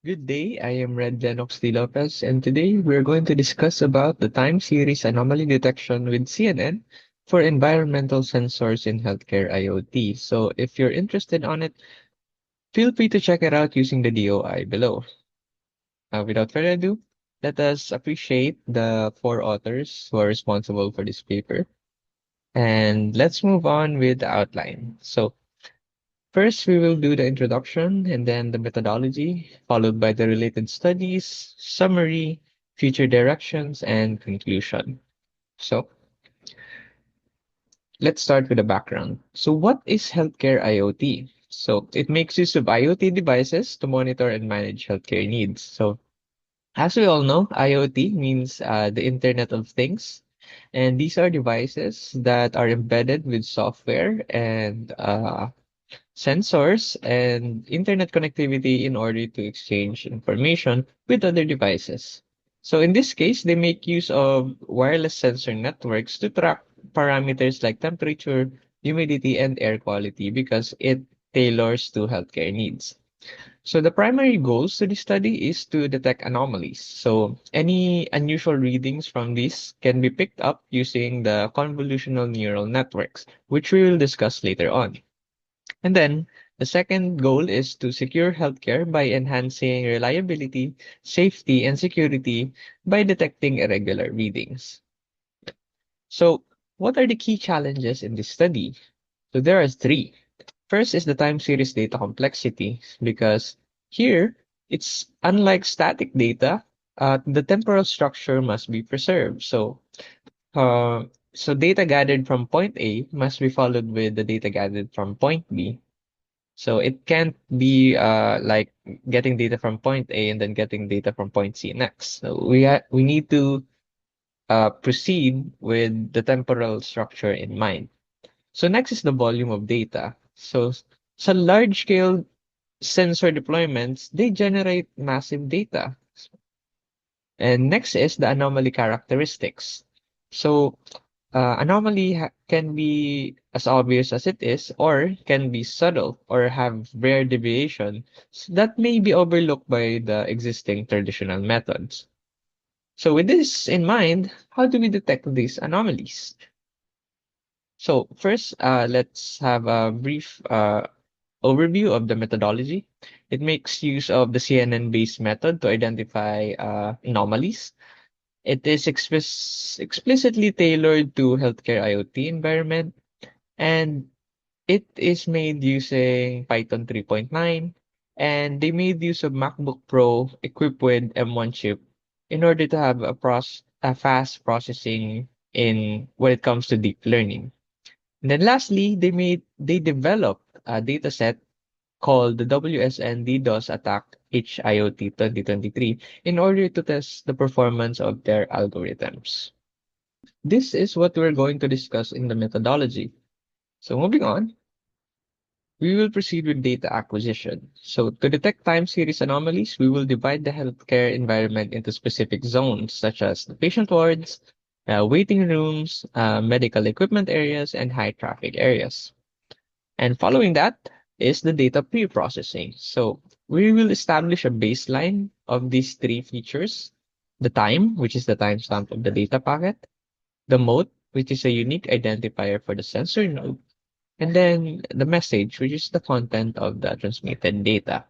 Good day, I am Red Lennox D. Lopez, and today we're going to discuss about the time series anomaly detection with CNN for environmental sensors in healthcare IoT. So if you're interested on it, feel free to check it out using the DOI below. Without further ado, let us appreciate the four authors who are responsible for this paper. And let's move on with the outline. So first, we will do the introduction and then the methodology, followed by the related studies, summary, future directions, and conclusion. So, let's start with the background. So, what is healthcare IoT? So, it makes use of IoT devices to monitor and manage healthcare needs. So, as we all know, IoT means the Internet of Things. And these are devices that are embedded with software and sensors, and internet connectivity in order to exchange information with other devices. So in this case, they make use of wireless sensor networks to track parameters like temperature, humidity, and air quality because it tailors to healthcare needs. So the primary goals to this study is to detect anomalies. So any unusual readings from these can be picked up using the convolutional neural networks, which we will discuss later on. And then the second goal is to secure healthcare by enhancing reliability, safety, and security by detecting irregular readings. So, what are the key challenges in this study? So, there are three. First is the time series data complexity, because here it's unlike static data, the temporal structure must be preserved. Uh, so data gathered from point A must be followed with the data gathered from point B. So it can't be like getting data from point A and then getting data from point C next. So we need to proceed with the temporal structure in mind. So next is the volume of data. So so large scale sensor deployments, they generate massive data. And next is the anomaly characteristics. So anomaly can be as obvious as it is, or can be subtle or have rare deviation that may be overlooked by the existing traditional methods. So, with this in mind, how do we detect these anomalies? So, first, let's have a brief overview of the methodology. It makes use of the CNN-based method to identify anomalies. It is explicitly tailored to healthcare IoT environment, and it is made using Python 3.9, and they made use of MacBook Pro equipped with M1 chip in order to have a fast processing in when it comes to deep learning. And then lastly, they developed a data set called the WSN DDoS attack HIoT 2023 in order to test the performance of their algorithms. This is what we're going to discuss in the methodology. So moving on, we will proceed with data acquisition. So to detect time series anomalies, we will divide the healthcare environment into specific zones, such as the patient wards, waiting rooms, medical equipment areas, and high traffic areas. And following that is the data pre-processing. So we will establish a baseline of these three features: the time, which is the timestamp of the data packet; the mode, which is a unique identifier for the sensor node; and then the message, which is the content of the transmitted data.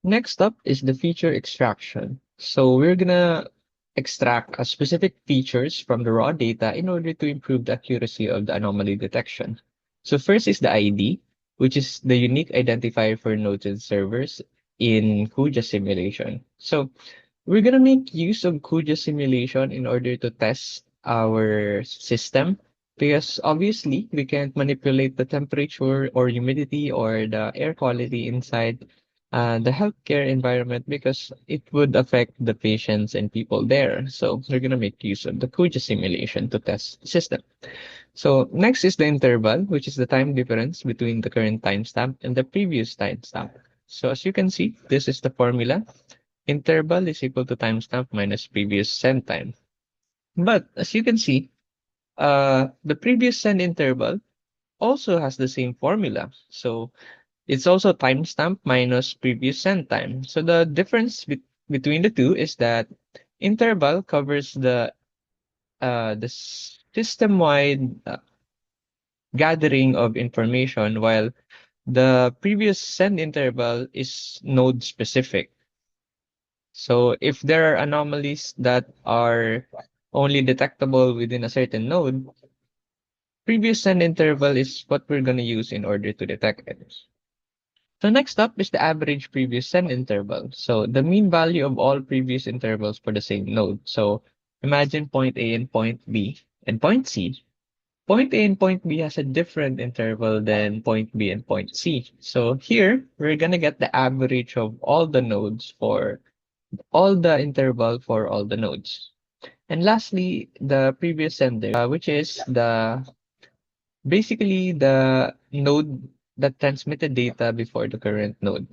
Next up is the feature extraction. So we're gonna extract a specific features from the raw data in order to improve the accuracy of the anomaly detection. So first is the ID, which is the unique identifier for nodes and servers in Kuja simulation. So we're gonna make use of Kuja simulation in order to test our system, because obviously we can't manipulate the temperature or humidity or the air quality inside the healthcare environment, because it would affect the patients and people there. So we're gonna make use of the Kuja simulation to test the system. So next is the interval, which is the time difference between the current timestamp and the previous timestamp. So as you can see, this is the formula. Interval is equal to timestamp minus previous send time. But as you can see, the previous send interval also has the same formula. So It's also timestamp minus previous send time. So the difference between the two is that interval covers the system-wide gathering of information, while the previous send interval is node specific. So if there are anomalies that are only detectable within a certain node, previous send interval is what we're going to use in order to detect it. So next up is the average previous send interval. So the mean value of all previous intervals for the same node. So imagine point A and point B and point C. Point A and point B has a different interval than point B and point C. So here we're gonna get the average of all the nodes for all the interval for all the nodes. And lastly, the previous sender, which is the basically the node that transmitted data before the current node.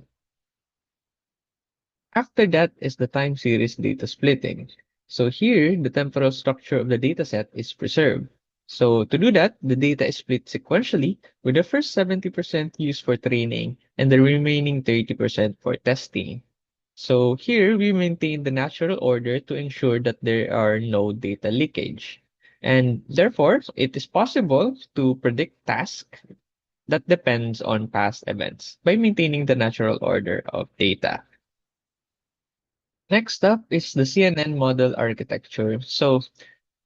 After that is the time series data splitting. So here, the temporal structure of the dataset is preserved. So to do that, the data is split sequentially, with the first 70% used for training and the remaining 30% for testing. So here, we maintain the natural order to ensure that there are no data leakage. And therefore, it is possible to predict tasks that depends on past events by maintaining the natural order of data. Next up is the CNN model architecture. So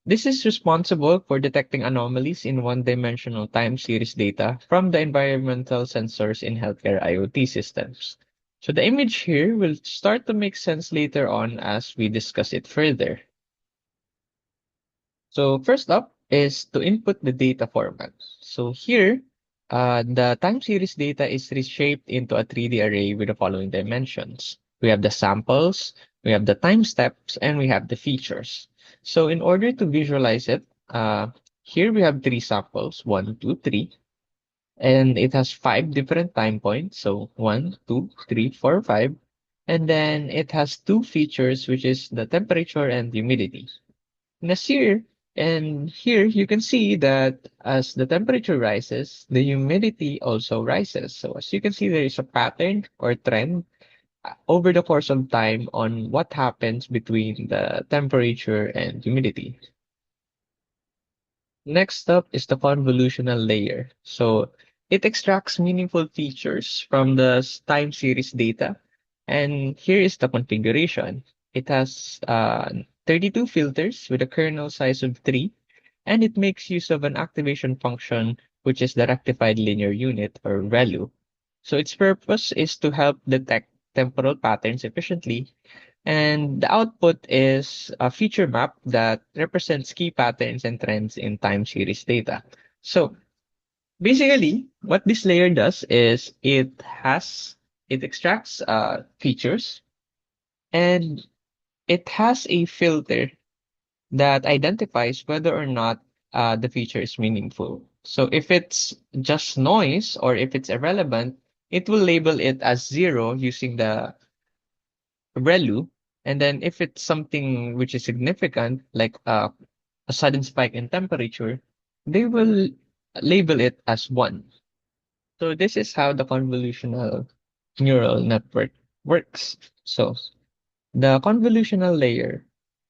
this is responsible for detecting anomalies in one-dimensional time series data from the environmental sensors in healthcare IoT systems. So the image here will start to make sense later on as we discuss it further. So first up is to input the data format. So here, the time series data is reshaped into a 3D array with the following dimensions. We have the samples, we have the time steps, and we have the features. So in order to visualize it, here we have three samples, one, two, three, and it has five different time points. So one, two, three, four, five. And then it has two features, which is the temperature and humidity. Nasir, and here you can see that as the temperature rises, the humidity also rises. So as you can see, there is a pattern or trend over the course of time on what happens between the temperature and humidity. Next up is the convolutional layer. So it extracts meaningful features from the time series data. And here is the configuration. It has 32 filters with a kernel size of 3, and it makes use of an activation function, which is the rectified linear unit or ReLU. So its purpose is to help detect temporal patterns efficiently, and the output is a feature map that represents key patterns and trends in time series data. So basically, what this layer does is it extracts features, and it has a filter that identifies whether or not the feature is meaningful. So if it's just noise or if it's irrelevant, it will label it as zero using the ReLU. And then if it's something which is significant, like a sudden spike in temperature, they will label it as one. So this is how the convolutional neural network works. So the convolutional layer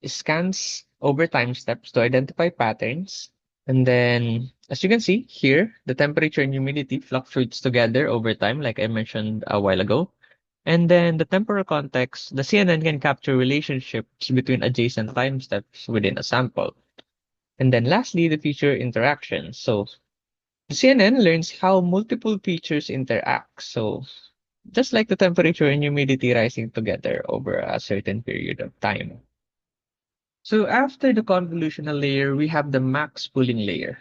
scans over time steps to identify patterns. And then, as you can see here, the temperature and humidity fluctuates together over time, like I mentioned a while ago. And then the temporal context, the CNN can capture relationships between adjacent time steps within a sample. And then lastly, the feature interaction. So the CNN learns how multiple features interact. So just like the temperature and humidity rising together over a certain period of time. So after the convolutional layer, we have the max pooling layer.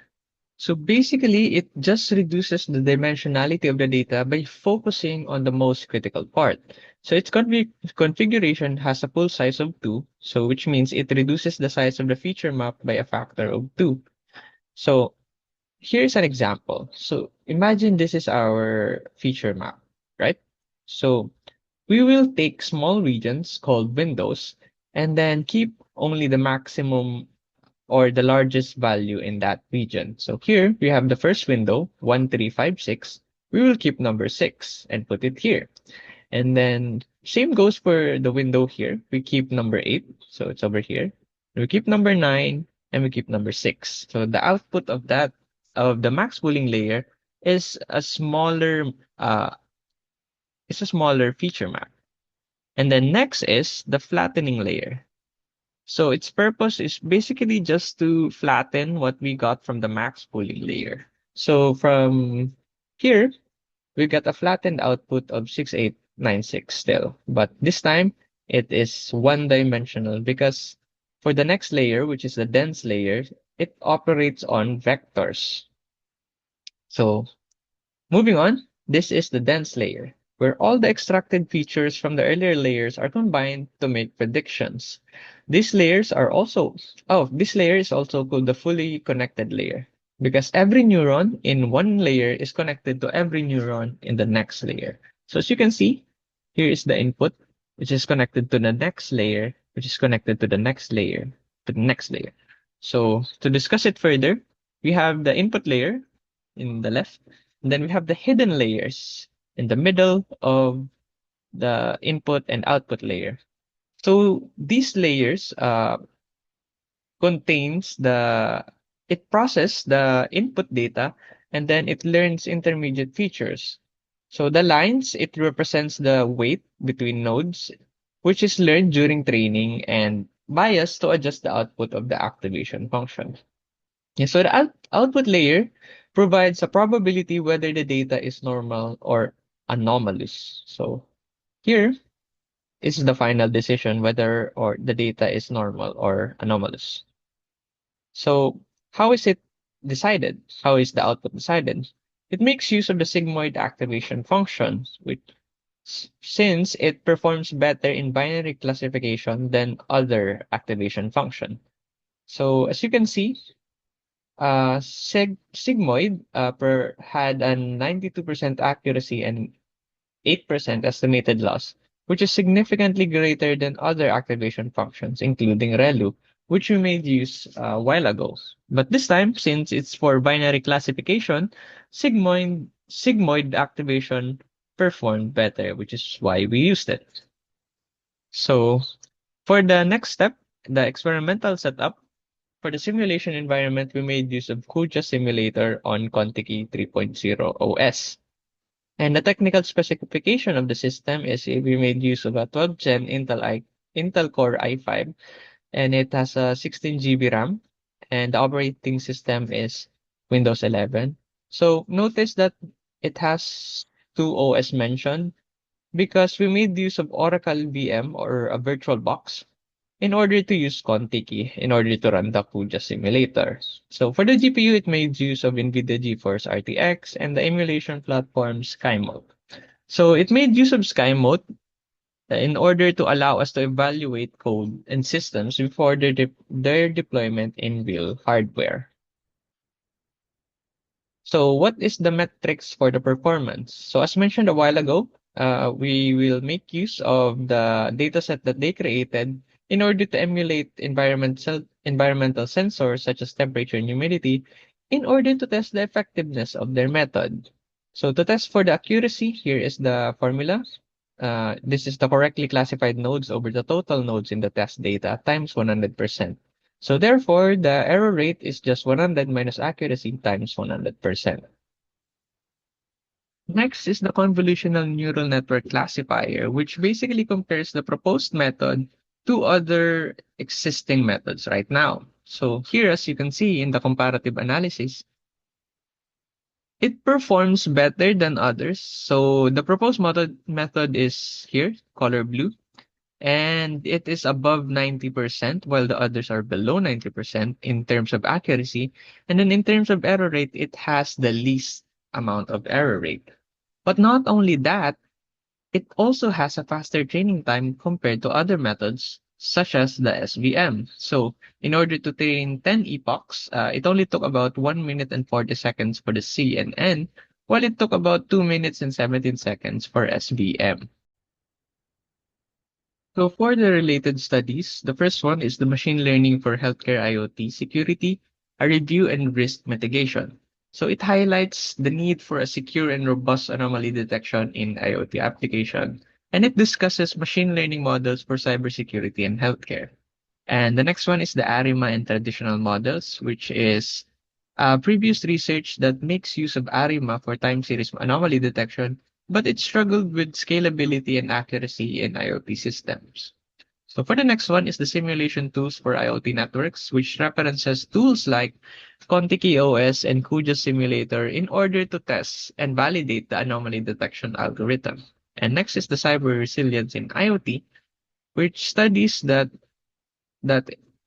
So basically, it just reduces the dimensionality of the data by focusing on the most critical part. So its configuration has a pool size of 2, so which means it reduces the size of the feature map by a factor of 2. So here's an example. So imagine this is our feature map, right? So we will take small regions called windows and then keep only the maximum or the largest value in that region. So here we have the first window, 1356, we will keep number 6 and put it here. And then same goes for the window here. We keep number 8, so it's over here. We keep number 9 and we keep number 6. So the output of that of the max pooling layer is a smaller feature map. And then next is the flattening layer. So its purpose is basically just to flatten what we got from the max pooling layer. So from here, we got a flattened output of 6896 still. But this time, it is one-dimensional because for the next layer, which is the dense layer, it operates on vectors. So moving on, this is the dense layer, where all the extracted features from the earlier layers are combined to make predictions. These layers are also, this layer is also called the fully connected layer because every neuron in one layer is connected to every neuron in the next layer. So as you can see, here is the input, which is connected to the next layer, which is connected to the next layer, to the next layer. So to discuss it further, we have the input layer in the left, and then we have the hidden layers in the middle of the input and output layer. So these layers contains it processes the input data and then it learns intermediate features. So the lines, it represents the weight between nodes, which is learned during training and bias to adjust the output of the activation function. Yeah, so the output layer provides a probability whether the data is normal or anomalous. So here is the final decision whether or the data is normal or anomalous. So how is it decided? How is the output decided? It makes use of the sigmoid activation function, which since it performs better in binary classification than other activation function. So as you can see, sigmoid had a 92% accuracy and 8% estimated loss, which is significantly greater than other activation functions, including ReLU, which we made use a while ago. But this time, since it's for binary classification, sigmoid activation performed better, which is why we used it. So for the next step, the experimental setup, for the simulation environment, we made use of Kuja Simulator on Contiki 3.0 OS. And the technical specification of the system is we made use of a 12th gen Intel Core i5, and it has a 16 GB RAM, and the operating system is Windows 11. So notice that it has two OS mentioned because we made use of Oracle VM or a virtual box in order to use Contiki in order to run the Kuja simulator. So for the GPU, it made use of NVIDIA GeForce RTX and the emulation platform SkyMode. So it made use of SkyMode in order to allow us to evaluate code and systems before their deployment in real hardware. So what is the metrics for the performance? So as mentioned a while ago, we will make use of the dataset that they created in order to emulate environmental sensors such as temperature and humidity in order to test the effectiveness of their method. So to test for the accuracy, here is the formula. This is the correctly classified nodes over the total nodes in the test data times 100%. So therefore, the error rate is just 100 minus accuracy times 100%. Next is the convolutional neural network classifier, which basically compares the proposed method to other existing methods right now. So here, as you can see in the comparative analysis, it performs better than others. So the proposed method is here, color blue, and it is above 90%, while the others are below 90% in terms of accuracy. And then in terms of error rate, it has the least amount of error rate. But not only that, it also has a faster training time compared to other methods, such as the SVM. So in order to train 10 epochs, it only took about 1 minute and 40 seconds for the C and N, while it took about 2 minutes and 17 seconds for SVM. So for the related studies, the first one is the machine learning for healthcare IoT security, a review and risk mitigation. So it highlights the need for a secure and robust anomaly detection in IoT application, and it discusses machine learning models for cybersecurity and healthcare. And the next one is the ARIMA and traditional models, which is previous research that makes use of ARIMA for time series anomaly detection, but it struggled with scalability and accuracy in IoT systems. So for the next one is the simulation tools for IoT networks, which references tools like Contiki OS and Kuja Simulator in order to test and validate the anomaly detection algorithm. And next is the cyber resilience in IoT, which studies that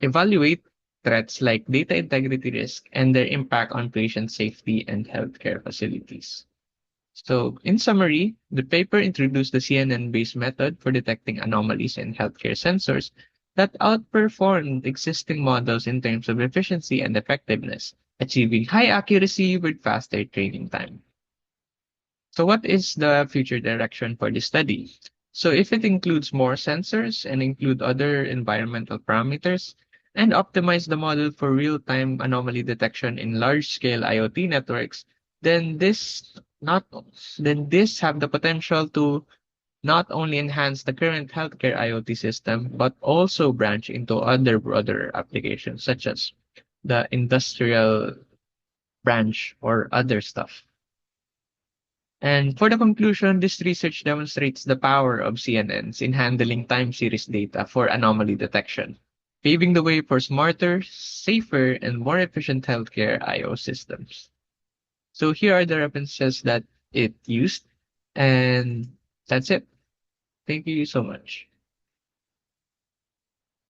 evaluate threats like data integrity risk and their impact on patient safety and healthcare facilities. So, in summary, the paper introduced the CNN-based method for detecting anomalies in healthcare sensors that outperformed existing models in terms of efficiency and effectiveness, achieving high accuracy with faster training time. So what is the future direction for this study? So if it includes more sensors and include other environmental parameters and optimize the model for real-time anomaly detection in large-scale IoT networks, then not this have the potential to not only enhance the current healthcare IoT system, but also branch into other broader applications such as the industrial branch or other stuff. And for the conclusion, this research demonstrates the power of CNNs in handling time series data for anomaly detection, paving the way for smarter, safer, and more efficient healthcare IO systems. So here are the references that it used, and that's it. Thank you so much.